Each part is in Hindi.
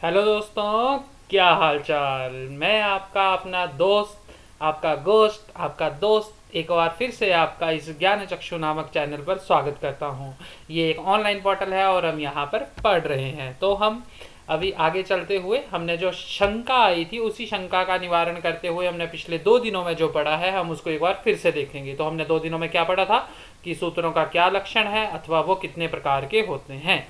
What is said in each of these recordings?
हेलो दोस्तों, क्या हाल चाल। मैं आपका अपना दोस्त, आपका गोस्ट, आपका दोस्त एक बार फिर से आपका इस ज्ञान चक्षु नामक चैनल पर स्वागत करता हूँ। ये एक ऑनलाइन पोर्टल है और हम यहाँ पर पढ़ रहे हैं। तो हम अभी आगे चलते हुए हमने जो शंका आई थी उसी शंका का निवारण करते हुए हमने पिछले 2 दिनों में जो पढ़ा है हम उसको एक बार फिर से देखेंगे। तो हमने 2 दिनों में क्या पढ़ा था कि सूत्रों का क्या लक्षण है अथवा वो कितने प्रकार के होते हैं।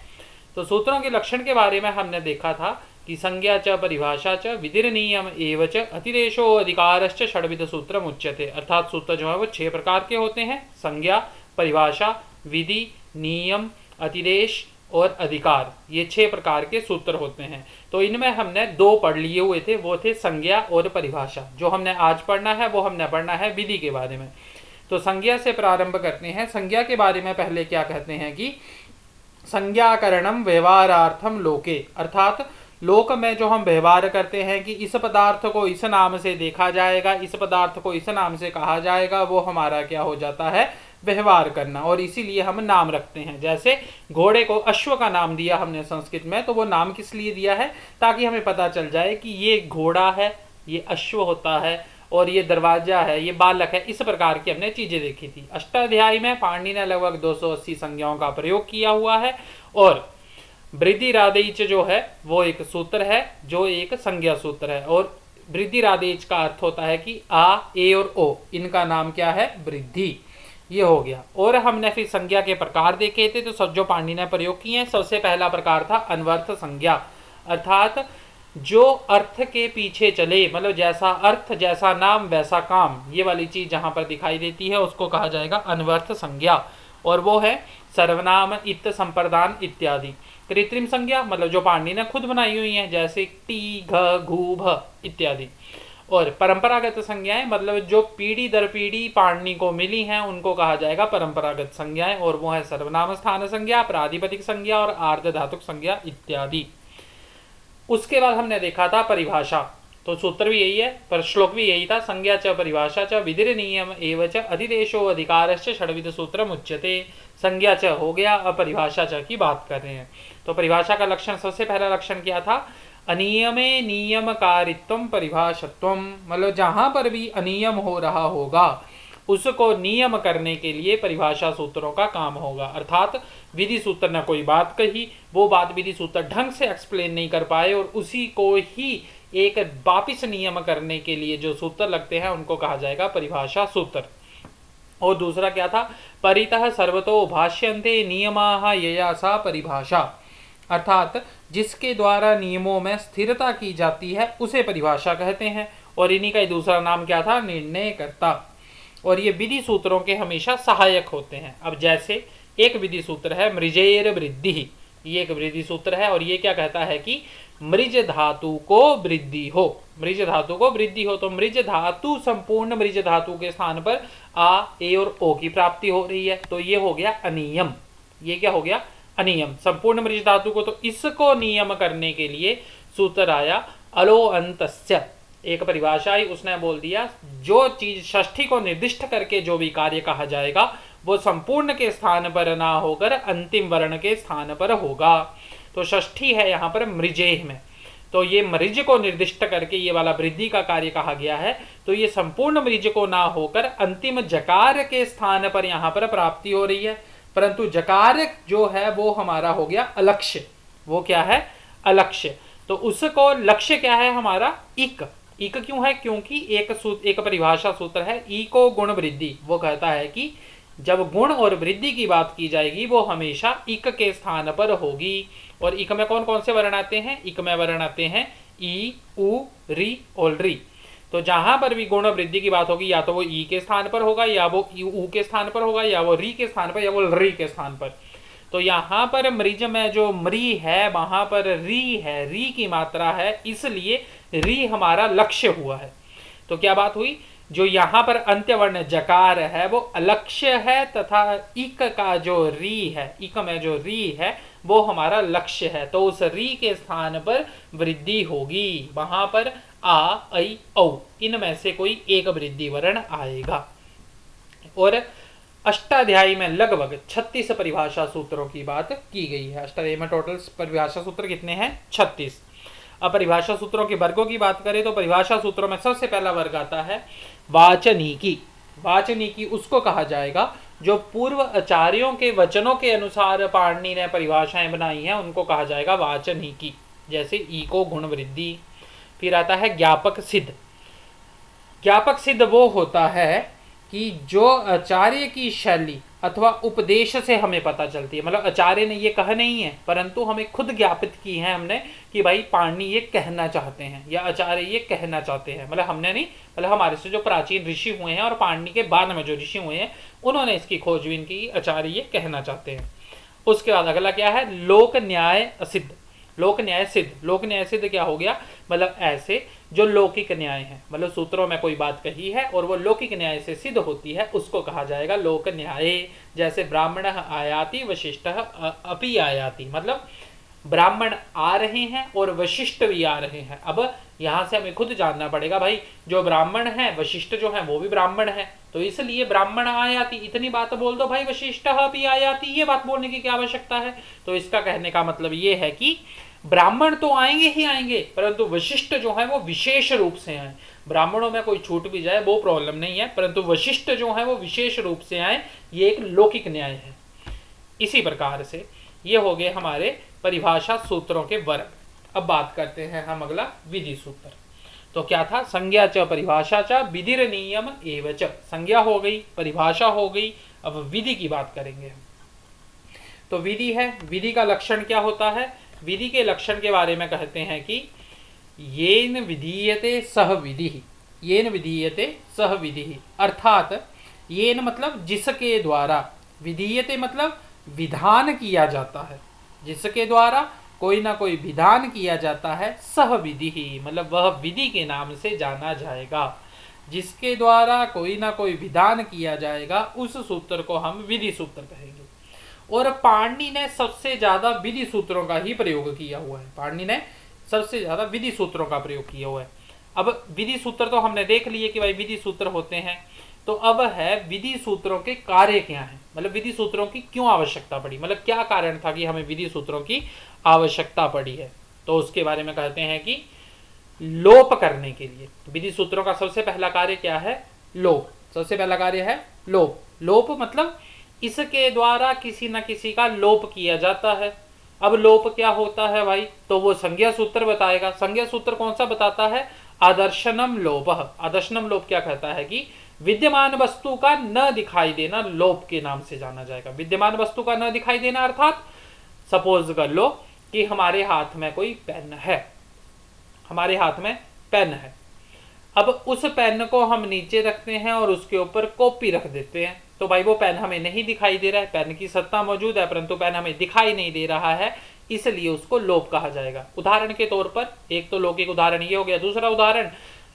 तो सूत्रों के लक्षण के बारे में हमने देखा था कि संज्ञा च परिभाषा च विधिर नियम एवं च अतिदेशो अधिकारश्च षड्विध सूत्रम उच्यते। अर्थात सूत्र जो है वो 6 प्रकार के होते हैं। संज्ञा, परिभाषा, विधि, नियम, अतिदेश और अधिकार, ये 6 प्रकार के सूत्र होते हैं। तो इनमें हमने 2 पढ़ लिए हुए थे, वो थे संज्ञा और परिभाषा। जो हमने आज पढ़ना है वो हमने पढ़ना है विधि के बारे में। तो संज्ञा से प्रारंभ करते हैं। संज्ञा के बारे में पहले क्या कहते हैं कि संज्ञाकरणम व्यवहारार्थम लोके, अर्थात लोक में जो हम व्यवहार करते हैं कि इस पदार्थ को इस नाम से देखा जाएगा, इस पदार्थ को इस नाम से कहा जाएगा, वो हमारा क्या हो जाता है, व्यवहार करना। और इसीलिए हम नाम रखते हैं। जैसे घोड़े को अश्व का नाम दिया हमने संस्कृत में, तो वो नाम किस लिए दिया है, ताकि हमें पता चल जाए कि ये घोड़ा है, ये अश्व होता है और ये दरवाजा है, ये बालक है। इस प्रकार की हमने चीजें देखी थी। अष्टाध्यायी में पाणिनि ने लगभग 280 संज्ञाओं का प्रयोग किया हुआ है। और वृद्धिरादेच जो है वो एक सूत्र है जो एक संज्ञा सूत्र है। और वृद्धिरादेच का अर्थ होता है कि आ, ए और ओ, इनका नाम क्या है, वृद्धि। ये हो गया। और हमने फिर संज्ञा के प्रकार देखे थे। तो सब जो पाणिनि ने प्रयोग किए हैं, सबसे पहला प्रकार था अनवर्थ संज्ञा, अर्थात जो अर्थ के पीछे चले, मतलब जैसा अर्थ जैसा नाम वैसा काम, ये वाली चीज जहां पर दिखाई देती है उसको कहा जाएगा अनवर्थ संज्ञा। और वो है सर्वनाम, इत, संप्रदान इत्यादि। कृत्रिम संज्ञा मतलब जो पाणिनि ने खुद बनाई हुई है, जैसे टी, घ, घू, भ इत्यादि। और परंपरागत संज्ञाएं मतलब जो पीढ़ी दर पीढ़ी पाणिनि को मिली हैं उनको कहा जाएगा परंपरागत संज्ञाएं। और वो है सर्वनाम स्थान संज्ञा, प्रातिपदिक संज्ञा और आर्ध धातुक संज्ञा इत्यादि। उसके बाद हमने देखा था परिभाषा। तो सूत्र भी यही है, पर श्लोक भी यही था। संज्ञा च परिभाषा च विधिर नियम एवं च अधिदेशो अधिकारश्च षड्विध सूत्रम उच्यते। संज्ञा च हो गया, अब परिभाषा च की बात कर रहे हैं। तो परिभाषा का लक्षण, सबसे पहला लक्षण क्या था, अनियमे नियमकारित्वम परिभाषत्वम, मतलब जहां पर भी अनियम हो रहा होगा उसको नियम करने के लिए परिभाषा सूत्रों का काम होगा। अर्थात विधि सूत्र ने कोई बात कही, वो बात विधि सूत्र ढंग से एक्सप्लेन नहीं कर पाए और उसी को ही एक वापिस नियम करने के लिए जो सूत्र लगते हैं उनको कहा जाएगा परिभाषा सूत्र। और दूसरा क्या था, परितः सर्वतो भाष्यन्ते नियमाः यया सा परिभाषा, अर्थात जिसके द्वारा नियमों में स्थिरता की जाती है उसे परिभाषा कहते हैं। और इन्हीं का दूसरा नाम क्या था, निर्णयकर्ता। और ये विधि सूत्रों के हमेशा सहायक होते हैं। अब जैसे एक विधि सूत्र है मृजेर वृद्धि, ये एक वृद्धि सूत्र है और ये क्या कहता है कि मृज धातु को वृद्धि हो, मृज धातु को वृद्धि हो। तो मृज धातु, संपूर्ण मृज धातु के स्थान पर आ, ए और ओ की प्राप्ति हो रही है, तो ये हो गया अनियम। ये क्या हो गया, अनियम, संपूर्ण मृज धातु को। तो इसको नियम करने के लिए सूत्र आया अलो अंतस्य, एक परिभाषा आई, उसने बोल दिया जो चीज षष्ठी को निर्दिष्ट करके जो भी कार्य कहा जाएगा वो संपूर्ण के स्थान पर ना होकर अंतिम वर्ण के स्थान पर होगा। तो षष्ठी है यहाँ पर मृजेह में, तो ये मृज को निर्दिष्ट करके ये वाला वृद्धि का कार्य कहा गया है। तो ये संपूर्ण मृज को ना होकर अंतिम जकार के स्थान पर यहाँ पर प्राप्ति हो रही है। परंतु जकार जो है वो हमारा हो गया अलक्ष्य। वो क्या है, अलक्ष्य। तो उसको लक्ष्य क्या है हमारा, इक। इक क्यों है, क्योंकि एक परिभाषा सूत्र है इको गुण वृद्धि। वो कहता है कि जब गुण और वृद्धि की बात की जाएगी वो हमेशा इक के स्थान पर होगी। और इक में कौन कौन से वर्ण आते हैं, इक में वर्ण आते हैं ई, उ, री और री। तो जहां पर भी गुण वृद्धि की बात होगी या तो वो ई के स्थान पर होगा, या वो उ के स्थान पर होगा, या वो री के स्थान पर, या वो री के स्थान पर। तो यहाँ पर मृज में जो मृ है वहां पर री है, री की मात्रा है, इसलिए री हमारा लक्ष्य हुआ है। तो क्या बात हुई, जो यहाँ पर अंत्यवर्ण जकार है वो अलक्ष्य है, तथा इक का जो री है, इक में जो री है वो हमारा लक्ष्य है। तो उस री के स्थान पर वृद्धि होगी, वहां पर आ, ऐ, औ इनमें से कोई एक वृद्धि वर्ण आएगा। और अष्टाध्यायी में लगभग 36 परिभाषा सूत्रों की बात की गई है। अष्टाध्यायी में टोटल परिभाषा सूत्र कितने हैं, 36। अब परिभाषा सूत्रों के वर्गों की बात करें तो परिभाषा सूत्रों में सबसे पहला वर्ग आता है वाचनीकी। वाचनीकी उसको कहा जाएगा जो पूर्व आचार्यों के वचनों के अनुसार पाणिनि ने परिभाषाएं बनाई हैं, उनको कहा जाएगा वाचनीकी। जैसे इको गुण वृद्धि। फिर आता है ज्ञापक सिद्ध। ज्ञापक सिद्ध वो होता है कि जो आचार्य की शैली अथवा उपदेश से हमें पता चलती है, मतलब आचार्य ने ये कहा नहीं है परंतु हमें खुद ज्ञापित की है हमने कि भाई पाणिनि ये कहना चाहते हैं या आचार्य ये कहना चाहते हैं, मतलब हमने नहीं, मतलब हमारे से जो प्राचीन ऋषि हुए हैं और पाणिनि के बाद में जो ऋषि हुए हैं उन्होंने इसकी खोजबीन की, आचार्य ये कहना चाहते हैं। उसके बाद अगला क्या है, लोक न्याय सिद्ध। लोक न्याय सिद्ध, लोक न्याय सिद्ध क्या हो गया, मतलब ऐसे जो लौकिक न्याय है, मतलब सूत्रों में कोई बात कही है और वो लौकिक न्याय से सिद्ध होती है, उसको कहा जाएगा लोक न्याय। जैसे ब्राह्मण आयाति वशिष्ठ अपि आयाति, मतलब ब्राह्मण आ रहे हैं और वशिष्ठ भी आ रहे हैं। अब यहाँ से हमें खुद जानना पड़ेगा भाई जो ब्राह्मण है वशिष्ठ जो है वो भी ब्राह्मण है, तो इसलिए ब्राह्मण आयाति इतनी बात बोल दो भाई, वशिष्ठ भी आयाति ये बात बोलने की क्या आवश्यकता है। तो इसका कहने का मतलब ये है कि ब्राह्मण तो आएंगे ही आएंगे परंतु वशिष्ठ जो है वो विशेष रूप से आए। ब्राह्मणों में कोई छूट भी जाए वो प्रॉब्लम नहीं है, परंतु वशिष्ठ जो है वो विशेष रूप से आए, ये एक लौकिक न्याय है। इसी प्रकार से ये हो गए हमारे परिभाषा सूत्रों के वर्ग। अब बात करते हैं हम अगला विधि सूत्र। तो क्या था, संज्ञा च परिभाषा च विधिर नियम एव च। संज्ञा हो गई, परिभाषा हो गई, अब विधि की बात करेंगे हम। तो विधि है, विधि का लक्षण क्या होता है, विधि के लक्षण के बारे में कहते हैं कि येन विधीयते सह विधि, येन विधीयते सह विधि, अर्थात येन मतलब जिसके द्वारा, विधीयते मतलब विधान किया जाता है, जिसके द्वारा कोई ना कोई विधान किया जाता है, सह विधि मतलब वह विधि के नाम से जाना जाएगा। जिसके द्वारा कोई ना कोई विधान किया जाएगा उस सूत्र को हम विधि सूत्र कहेंगे। और पाणिनि ने सबसे ज्यादा विधि सूत्रों का ही प्रयोग किया हुआ है, पाणिनि ने सबसे ज्यादा विधि सूत्रों का प्रयोग किया हुआ है। अब विधि सूत्र तो हमने देख लिए कि भाई विधि सूत्र होते हैं, तो अब है विधि सूत्रों के कार्य क्या है, मतलब विधि सूत्रों की क्यों आवश्यकता पड़ी, मतलब क्या कारण था कि हमें विधि सूत्रों की आवश्यकता पड़ी है। तो उसके बारे में कहते हैं कि लोप करने के लिए विधि सूत्रों का सबसे पहला कार्य क्या है, लोप। सबसे पहला कार्य है लोप। लोप मतलब इसके द्वारा किसी न किसी का लोप किया जाता है। अब लोप क्या होता है भाई, तो वो संज्ञा सूत्र बताएगा। संज्ञा सूत्र कौन सा बताता है, आदर्शनम लोप। आदर्शनम लोप क्या कहता है कि विद्यमान वस्तु का न दिखाई देना लोप के नाम से जाना जाएगा। विद्यमान वस्तु का न दिखाई देना अर्थात सपोज कर लो कि हमारे हाथ में कोई पेन है, हमारे हाथ में पेन है। अब उस पेन को हम नीचे रखते हैं और उसके ऊपर कॉपी रख देते हैं, तो भाई वो पेन हमें नहीं दिखाई दे रहा है, पेन की सत्ता मौजूद है परंतु पेन हमें दिखाई नहीं दे रहा है, इसलिए उसको लोप कहा जाएगा। उदाहरण के तौर पर एक तो लौकिक उदाहरण ये हो गया। दूसरा उदाहरण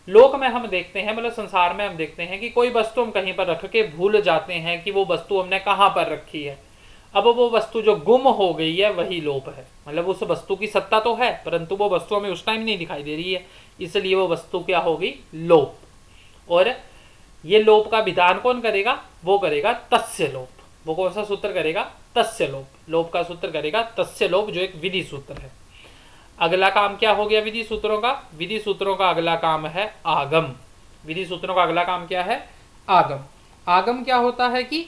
लोक में हम देखते हैं, मतलब संसार में हम देखते हैं कि कोई वस्तु हम कहीं पर रख के भूल जाते हैं कि वो वस्तु हमने कहाँ पर रखी है। अब वो वस्तु जो गुम हो गई है वही लोप है, मतलब उस वस्तु की सत्ता तो है परंतु वो वस्तु हमें उस टाइम नहीं दिखाई दे रही है, इसलिए वो वस्तु क्या हो गई, लोप। और ये लोप का विधान कौन करेगा, वो करेगा तस्य लोप। वो कौन सा सूत्र करेगा, तस्य लोप। लोप का सूत्र करेगा तस्य लोप, जो एक विधि सूत्र है। अगला काम क्या हो गया विधि सूत्रों का, विधि सूत्रों का अगला काम है आगम। विधि सूत्रों का अगला काम क्या है, आगम। आगम क्या होता है कि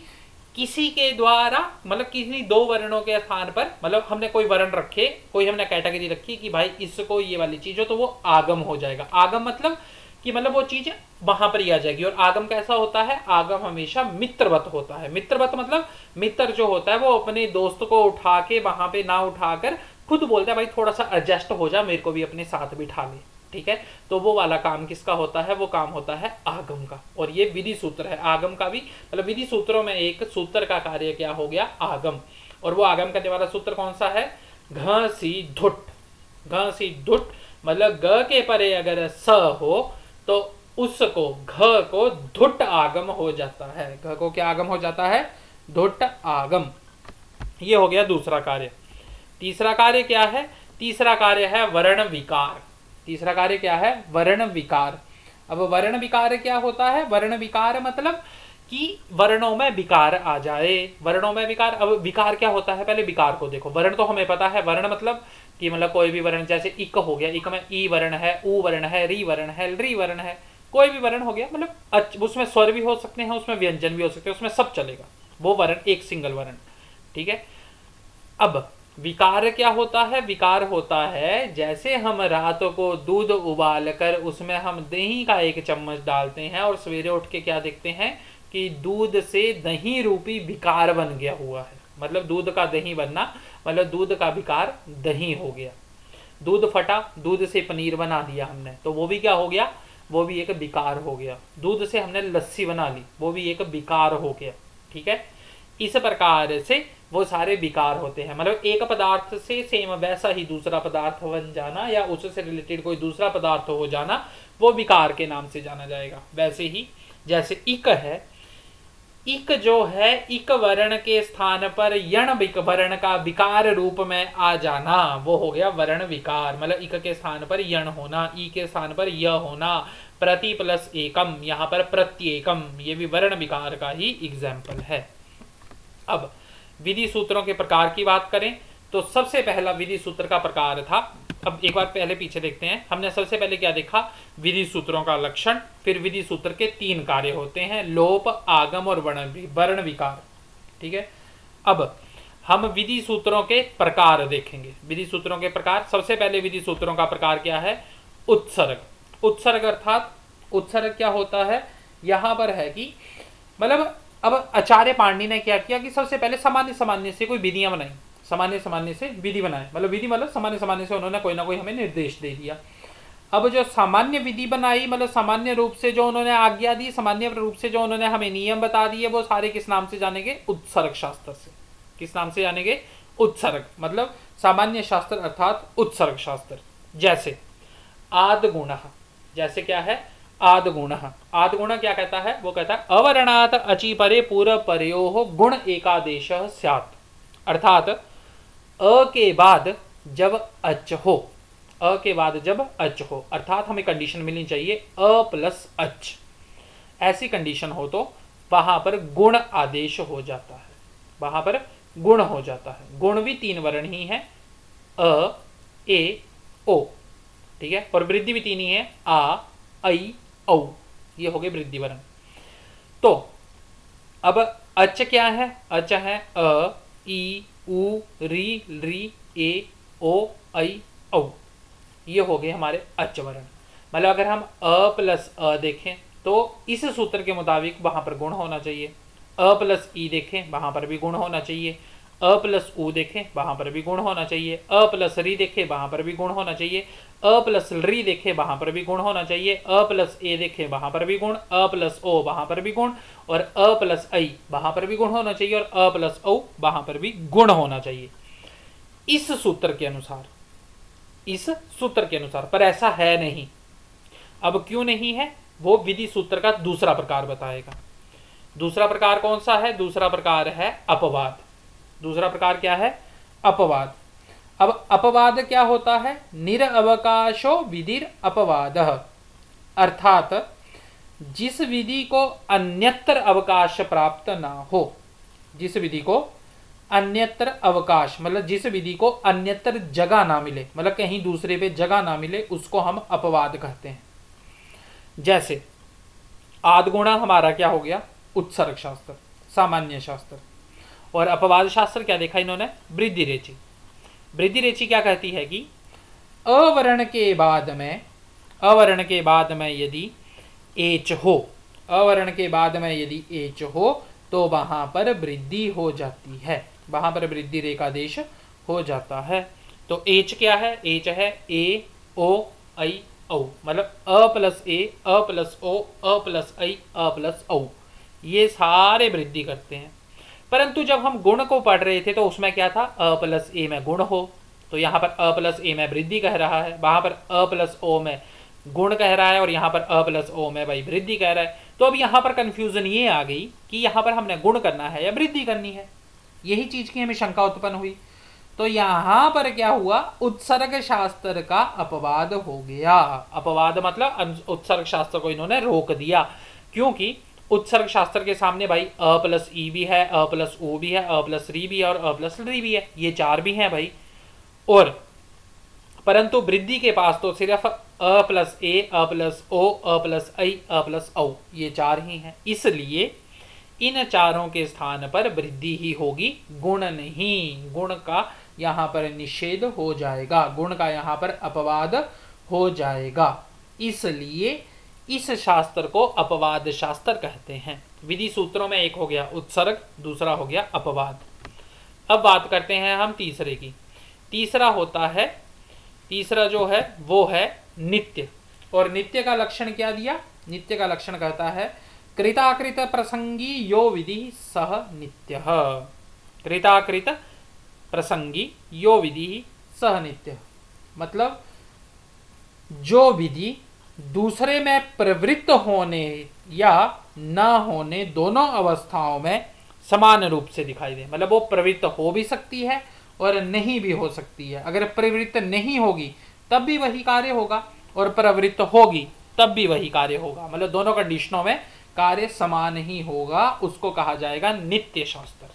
किसी के द्वारा, मतलब किसी दो वर्णों के स्थान पर, मतलब हमने कोई वर्ण रखे, कोई हमने कैटेगरी रखी कि भाई इसको ये वाली चीज हो तो वो आगम हो जाएगा। आगम मतलब कि मतलब वो चीज वहां पर ही आ जाएगी। और आगम कैसा होता है, आगम हमेशा मित्रवत होता है। मित्रवत मतलब मित्र जो होता है वो अपने दोस्त को उठा के वहां पे ना उठाकर खुद बोलता है भाई थोड़ा सा एडजस्ट हो जा, मेरे को भी अपने साथ बिठा ले, ठीक है। तो वो वाला काम किसका होता है, वो काम होता है आगम का। और ये विधि सूत्र है आगम का भी, मतलब विधि सूत्रों में एक सूत्र का कार्य क्या हो गया, आगम। और वो आगम करने वाला सूत्र कौन सा है, घ सी धुट। घ सी धुट मतलब ग के परे अगर स हो तो उसको घ को धुट आगम हो जाता है। घ को क्या आगम हो जाता है, धुट आगम। ये हो गया दूसरा कार्य। तीसरा कार्य क्या है, तीसरा कार्य है वर्ण विकार। तीसरा कार्य क्या है, वर्ण विकार। अब वर्ण विकार क्या होता है, वर्ण विकार मतलब कि वर्णों में विकार आ जाए। वर्णों में विकार, अब विकार क्या होता है, पहले विकार को देखो। वर्ण तो हमें पता है, वर्ण मतलब कि मतलब कोई भी वर्ण, जैसे इक हो गया, इक में ई वर्ण है, ऊ वर्ण है, री वर्ण है, री वर्ण है, कोई भी वर्ण हो गया, मतलब उसमें स्वर भी हो सकते हैं, उसमें व्यंजन भी हो सकते हैं, उसमें सब चलेगा, वो वर्ण एक सिंगल वर्ण। ठीक है। अब विकार क्या होता है? विकार होता है जैसे हम रात को दूध उबाल कर उसमें हम दही का 1 चम्मच डालते हैं और सवेरे उठ के क्या देखते हैं कि दूध से दही रूपी विकार बन गया हुआ है। मतलब दूध का दही बनना, मतलब दूध का विकार दही हो गया। दूध फटा, दूध से पनीर बना दिया हमने, तो वो भी क्या हो गया? वो भी एक विकार हो गया। दूध से हमने लस्सी बना ली, वो भी एक विकार हो गया। ठीक है। इस प्रकार से वो सारे विकार होते हैं। मतलब एक पदार्थ से सेम वैसा ही दूसरा पदार्थ बन जाना या उससे रिलेटेड कोई दूसरा पदार्थ हो जाना, वो विकार के नाम से जाना जाएगा। वैसे ही जैसे इक है, इक जो है, इक वर्ण के स्थान पर यण वर्ण का विकार रूप में आ जाना, वो हो गया वर्ण विकार। मतलब इक के स्थान पर यण होना, ई के स्थान पर य होना, प्रति प्लस एकम, यहाँ पर प्रत्येकम, ये भी वर्ण विकार का ही एग्जाम्पल है। अब विधि सूत्रों के प्रकार की बात करें तो सबसे पहला विधि सूत्र का प्रकार था, अब एक बार पहले पीछे देखते हैं। हमने सबसे पहले क्या देखा? विधि सूत्रों का लक्षण, फिर विधि सूत्र के 3 कार्य होते हैं, लोप, आगम और वर्ण विकार। ठीक है। अब हम विधि सूत्रों के प्रकार देखेंगे। विधि सूत्रों के प्रकार, सबसे पहले विधि सूत्रों का प्रकार क्या है? उत्सर्ग। उत्सर्ग अर्थात उत्सर्ग क्या होता है? यहां पर है कि मतलब अब आचार्य पाणिनि ने क्या किया कि सबसे पहले सामान्य सामान्य से कोई विधियां बनाई, सामान्य सामान्य से विधि बनाए, मतलब विधि मतलब सामान्य सामान्य से उन्होंने कोई ना कोई हमें निर्देश दे दिया। अब जो सामान्य विधि बनाई, मतलब सामान्य रूप से जो उन्होंने आज्ञा दी, सामान्य रूप से जो उन्होंने हमें नियम बता दिए, वो सारे किस नाम से जानेंगे? उत्सर्ग शास्त्र से। किस नाम से जानेंगे? उत्सर्ग, मतलब सामान्य शास्त्र अर्थात उत्सर्ग शास्त्र। जैसे आदगुण, जैसे क्या है? आदगुण। आदगुण क्या कहता है? वो कहता है अवर्णात अचि परे पूर्व परयोः गुण एकादेश स्यात्। अर्थात अ के बाद जब अच हो, अ के बाद जब अच हो, अर्थात हमें कंडीशन मिलनी चाहिए अ प्लस अच। ऐसी कंडीशन हो तो वहां पर गुण आदेश हो जाता है, वहां पर गुण हो जाता है। गुण भी 3 वर्ण ही है, अ, ए, ओ। ठीक है। और वृद्धि भी 3 ही है, आ, ऐ, औ। ये हो गए वृद्धि वर्ण। तो अब अच क्या है? अच है अ, ई, उ, री, ए, ओ, ऐ, औ। ये हो गए हमारे अच वर्ण। मतलब अगर हम अ प्लस अ देखें तो इस सूत्र के मुताबिक वहां पर गुण होना चाहिए। अ प्लस ई देखें, वहां पर भी गुण होना चाहिए। अ प्लस उ देखें, वहां पर भी गुण होना चाहिए। अ प्लस री देखें, वहां पर भी गुण होना चाहिए। अ प्लस री देखें, वहां पर भी गुण होना चाहिए। अ प्लस ए देखें, वहां पर भी गुण। अ प्लस ओ, वहां पर भी गुण। और अ प्लस ऐ, वहां पर भी गुण होना चाहिए। और अ प्लस औ, वहां पर भी गुण होना चाहिए इस सूत्र के अनुसार, इस सूत्र के अनुसार। पर ऐसा है नहीं। अब क्यों नहीं है? वो विधि सूत्र का दूसरा प्रकार बताएगा। दूसरा प्रकार कौन सा है? दूसरा प्रकार है अपवाद। दूसरा प्रकार क्या है? अपवाद। अब अपवाद क्या होता है? निरअवकाशो विधिर अपवाद। अर्थात जिस विधि को अन्यत्र अवकाश प्राप्त ना हो, जिस विधि को अन्यत्र अवकाश, मतलब जिस विधि को अन्यत्र जगह ना मिले, मतलब कहीं दूसरे पे जगह ना मिले, उसको हम अपवाद कहते हैं। जैसे आदगुणा हमारा क्या हो गया? उत्सर्ग शास्त्र, सामान्य शास्त्र। और अपवाद शास्त्र क्या देखा इन्होंने? वृद्धि रेचि। वृद्धि रेचि क्या कहती है कि अवर्ण के बाद में, अवर्ण के बाद में यदि एच हो, अवर्ण के बाद में यदि एच हो तो वहां पर वृद्धि हो जाती है, वहां पर वृद्धि रेखादेश हो जाता है। तो एच क्या है? एच है ए, ओ, ऐ, औ। मतलब अ प्लस ए, अ प्लस ओ, अ प्लस ऐ, अ प्लस औ, ये सारे वृद्धि करते हैं। परंतु जब हम गुण को पढ़ रहे थे तो उसमें क्या था? अ प्लस ए में गुण हो, तो यहाँ पर अ प्लस ए में वृद्धि कह रहा है, वहां पर अ प्लस ओ में गुण कह रहा है, और यहाँ पर अ प्लस ओ में भाई वृद्धि कह रहा है। तो अब यहाँ पर कंफ्यूजन ये आ गई कि यहाँ पर हमने गुण करना है या वृद्धि करनी है। यही चीज की हमें शंका उत्पन्न हुई। तो यहाँ पर क्या हुआ? उत्सर्ग शास्त्र का अपवाद हो गया। अपवाद मतलब उत्सर्ग शास्त्र को इन्होंने रोक दिया, क्योंकि उत्सर्ग शास्त्र के सामने भाई अ प्लस ई भी है, अ प्लस ओ भी है, अ प्लस री भी है और अ प्लस री भी है, ये 4 भी हैं भाई। और परंतु वृद्धि के पास तो सिर्फ अ प्लस ए, अ प्लस ओ, अ प्लस ऐ, अ प्लस औ, ये चार ही हैं। इसलिए इन चारों के स्थान पर वृद्धि ही होगी, गुण नहीं। गुण का यहाँ पर निषेध हो जाएगा, गुण का यहाँ पर अपवाद हो जाएगा। इसलिए इस शास्त्र को अपवाद शास्त्र कहते हैं। विधि सूत्रों में एक हो गया उत्सर्ग, दूसरा हो गया अपवाद। अब बात करते हैं हम तीसरे की। तीसरा जो है वो है नित्य। और नित्य का लक्षण क्या दिया? नित्य का लक्षण कहता है कृताकृत प्रसंगी यो विधि सह नित्य। कृताकृत प्रसंगी यो विधि सह नित्य, मतलब जो विधि दूसरे में प्रवृत्त होने या न होने दोनों अवस्थाओं में समान रूप से दिखाई दे। मतलब वो प्रवृत्त हो भी सकती है और नहीं भी हो सकती है। अगर प्रवृत्त नहीं होगी तब भी वही कार्य होगा, और प्रवृत्त होगी तब भी वही कार्य होगा। मतलब दोनों कंडीशनों में कार्य समान ही होगा। उसको कहा जाएगा नित्य शास्त्र।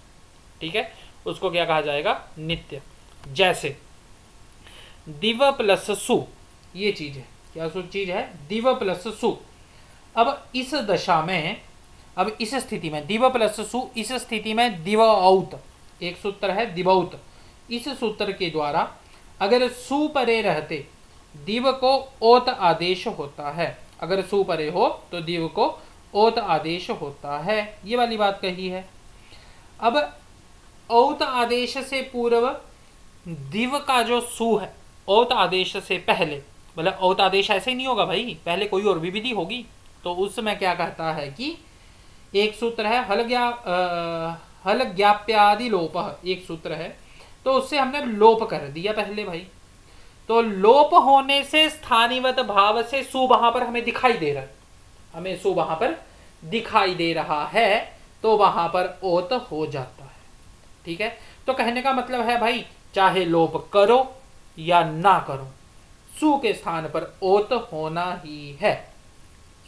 ठीक है, उसको क्या कहा जाएगा? नित्य। जैसे दिव प्लस सु, ये चीज है। क्या चीज है? दिव प्लस सु। अब इस दशा में, अब इस स्थिति में दिव प्लस सु, इस स्थिति में दिव औत, एक सूत्र है दिवौत। इस सूत्र के द्वारा अगर सु परे रहते दिव को ओत आदेश होता है। अगर सु परे हो तो दिव को ओत आदेश होता है, ये वाली बात कही है। अब औत आदेश से पूर्व दिव का जो सु है, औत आदेश से पहले, मतलब औत आदेश ऐसे ही नहीं होगा भाई, पहले कोई और भी विधि होगी। तो उसमें क्या कहता है कि एक सूत्र है हल ज्ञाप्यादि लोप, एक सूत्र है, तो उससे हमने लोप कर दिया पहले भाई। तो लोप होने से स्थानिवत भाव से सु वहां पर हमें दिखाई दे रहा है, हमें सु वहां पर दिखाई दे रहा है, तो वहां पर ओत हो जाता है। ठीक है, तो कहने का मतलब है भाई चाहे लोप करो या ना करो, सु के स्थान पर ओत होना ही है।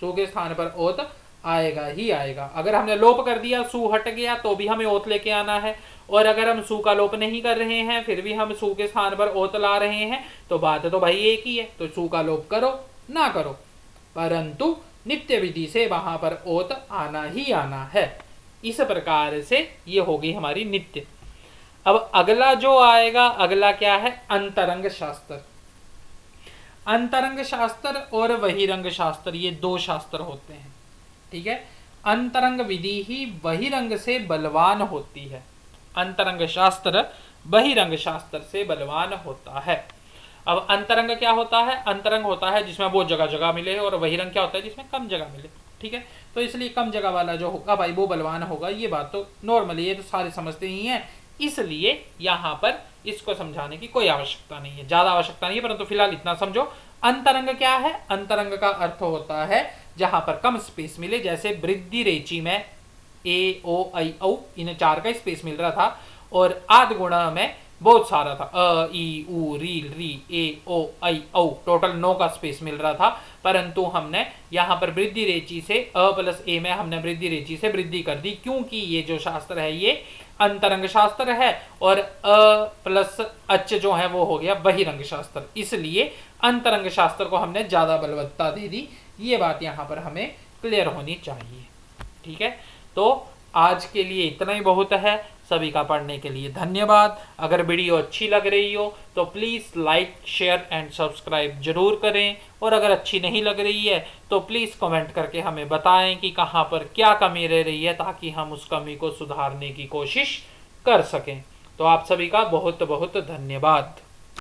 सु के स्थान पर ओत आएगा ही आएगा। अगर हमने लोप कर दिया, सु हट गया, तो भी हमें ओत लेके आना है। और अगर हम सु का लोप नहीं कर रहे हैं फिर भी हम सु के स्थान पर ओत ला रहे हैं, तो बात तो भाई एक ही है। तो सु का लोप करो ना करो, परंतु नित्य विधि से वहां पर ओत आना ही आना है। इस प्रकार से ये होगी हमारी नित्य। अब अगला जो आएगा, अगला क्या है? अंतरंग शास्त्र। अंतरंग शास्त्र और बहिरंग शास्त्र, ये दो शास्त्र होते हैं। ठीक है, अंतरंग विधि ही बहिरंग से बलवान होती है। अंतरंग शास्त्र बहिरंग शास्त्र से बलवान होता है। अब अंतरंग क्या होता है? अंतरंग होता है जिसमें वो जगह जगह मिले, और बहिरंग क्या होता है? जिसमें कम जगह मिले। ठीक है, तो इसलिए कम जगह वाला जो होगा भाई वो बलवान होगा। ये बात तो नॉर्मली, ये तो सारे समझते ही हैं, इसलिए यहाँ पर इसको समझाने की कोई आवश्यकता नहीं है, ज्यादा आवश्यकता नहीं है, परंतु फिलहाल इतना समझो। अंतरंग क्या है? अंतरंग का अर्थ होता है जहां पर कम स्पेस मिले। जैसे वृद्धि रेची में ए ओ ऐ औ इन चार का स्पेस मिल रहा था, और आद गुणा में बहुत सारा था, अ ई उ री री ए ओ ऐ औ, टोटल 9 का स्पेस मिल रहा था। परंतु हमने यहाँ पर वृद्धि रेची से अ प्लस ए में हमने वृद्धि रेची से वृद्धि कर दी, क्योंकि ये जो शास्त्र है ये अंतरंग शास्त्र है, और अ प्लस अच जो है वो हो गया बहिरंग शास्त्र। इसलिए अंतरंग शास्त्र को हमने ज्यादा बलवत्ता दे दी। ये बात यहाँ पर हमें क्लियर होनी चाहिए। ठीक है, तो आज के लिए इतना ही बहुत है। सभी का पढ़ने के लिए धन्यवाद। अगर वीडियो अच्छी लग रही हो तो please like share and subscribe जरूर करें, और अगर अच्छी नहीं लग रही है तो प्लीज़ कमेंट करके हमें बताएं कि कहाँ पर क्या कमी रह रही है, ताकि हम उस कमी को सुधारने की कोशिश कर सकें। तो आप सभी का बहुत बहुत धन्यवाद।